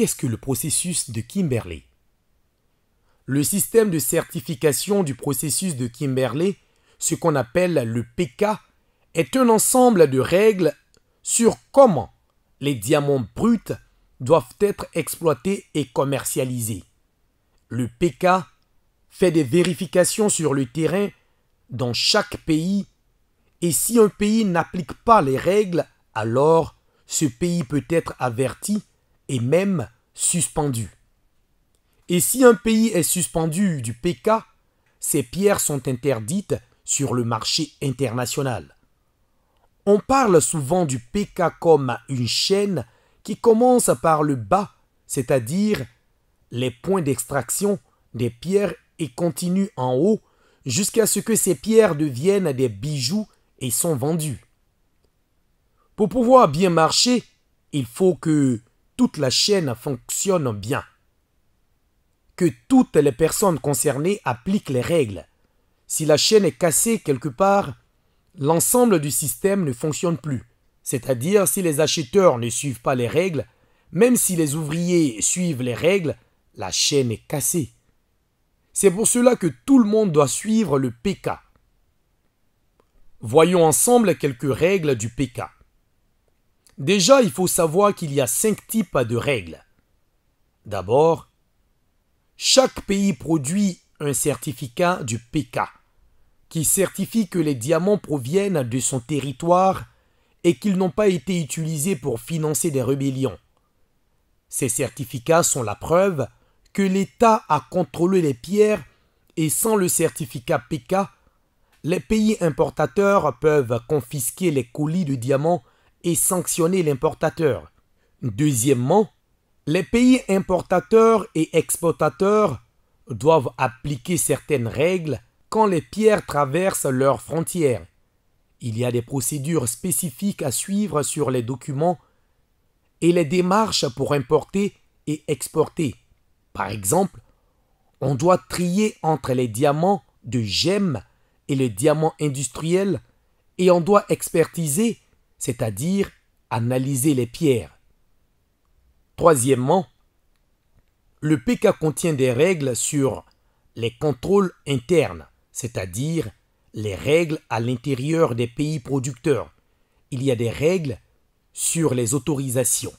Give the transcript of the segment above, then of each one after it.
qu'est-ce que le processus de Kimberley? Le système de certification du processus de Kimberley, ce qu'on appelle le PK, est un ensemble de règles sur comment les diamants bruts doivent être exploités et commercialisés. Le PK fait des vérifications sur le terrain dans chaque pays et si un pays n'applique pas les règles, alors ce pays peut être averti et même suspendu. Et si un pays est suspendu du PK, ces pierres sont interdites sur le marché international. On parle souvent du PK comme une chaîne qui commence par le bas, c'est-à-dire les points d'extraction des pierres et continue en haut jusqu'à ce que ces pierres deviennent des bijoux et sont vendues. Pour pouvoir bien marcher, il faut que toute la chaîne fonctionne bien, que toutes les personnes concernées appliquent les règles. Si la chaîne est cassée quelque part, l'ensemble du système ne fonctionne plus. C'est-à-dire si les acheteurs ne suivent pas les règles, même si les ouvriers suivent les règles, la chaîne est cassée. C'est pour cela que tout le monde doit suivre le PK. Voyons ensemble quelques règles du PK. Déjà, il faut savoir qu'il y a 5 types de règles. D'abord, chaque pays produit un certificat du PK qui certifie que les diamants proviennent de son territoire et qu'ils n'ont pas été utilisés pour financer des rébellions. Ces certificats sont la preuve que l'État a contrôlé les pierres et sans le certificat PK, les pays importateurs peuvent confisquer les colis de diamants et sanctionner l'importateur. Deuxièmement, les pays importateurs et exportateurs doivent appliquer certaines règles quand les pierres traversent leurs frontières. Il y a des procédures spécifiques à suivre sur les documents et les démarches pour importer et exporter. Par exemple, on doit trier entre les diamants de gemme et les diamants industriels et on doit expertiser, c'est-à-dire analyser les pierres. Troisièmement, le PK contient des règles sur les contrôles internes, c'est-à-dire les règles à l'intérieur des pays producteurs. Il y a des règles sur les autorisations,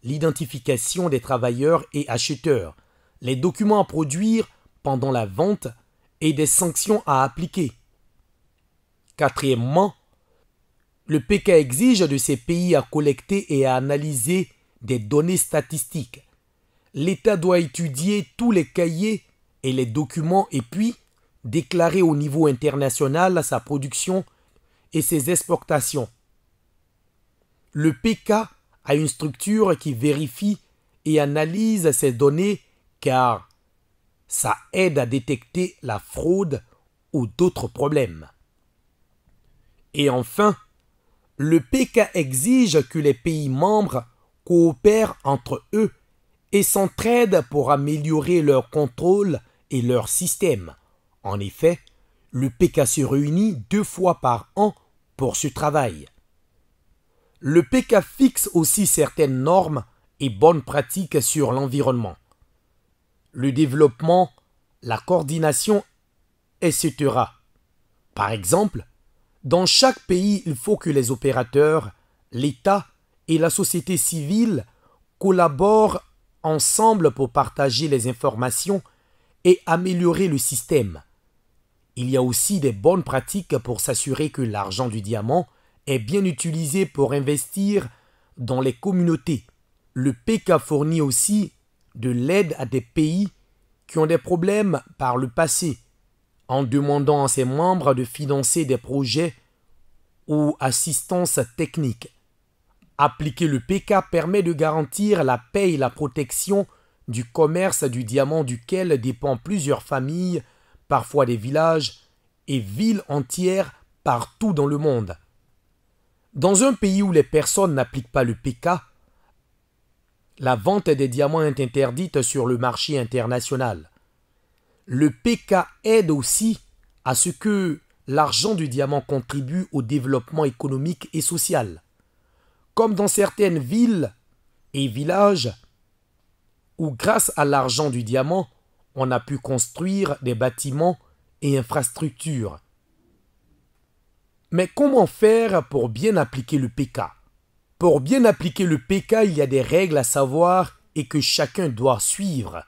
l'identification des travailleurs et acheteurs, les documents à produire pendant la vente et des sanctions à appliquer. Quatrièmement, le PK exige de ces pays à collecter et à analyser des données statistiques. L'État doit étudier tous les cahiers et les documents et puis déclarer au niveau international sa production et ses exportations. Le PK a une structure qui vérifie et analyse ces données car ça aide à détecter la fraude ou d'autres problèmes. Et enfin, le PK exige que les pays membres coopèrent entre eux et s'entraident pour améliorer leur contrôle et leur système. En effet, le PK se réunit 2 fois par an pour ce travail. Le PK fixe aussi certaines normes et bonnes pratiques sur l'environnement, le développement, la coordination, etc. Par exemple, dans chaque pays, il faut que les opérateurs, l'État et la société civile collaborent ensemble pour partager les informations et améliorer le système. Il y a aussi des bonnes pratiques pour s'assurer que l'argent du diamant est bien utilisé pour investir dans les communautés. Le PK fournit aussi de l'aide à des pays qui ont des problèmes par le passé, en demandant à ses membres de financer des projets ou assistance technique. Appliquer le PK permet de garantir la paix et la protection du commerce du diamant duquel dépendent plusieurs familles, parfois des villages et villes entières partout dans le monde. Dans un pays où les personnes n'appliquent pas le PK, la vente des diamants est interdite sur le marché international. Le PK aide aussi à ce que l'argent du diamant contribue au développement économique et social. Comme dans certaines villes et villages, où grâce à l'argent du diamant, on a pu construire des bâtiments et infrastructures. Mais comment faire pour bien appliquer le PK? Pour bien appliquer le PK, il y a des règles à savoir et que chacun doit suivre.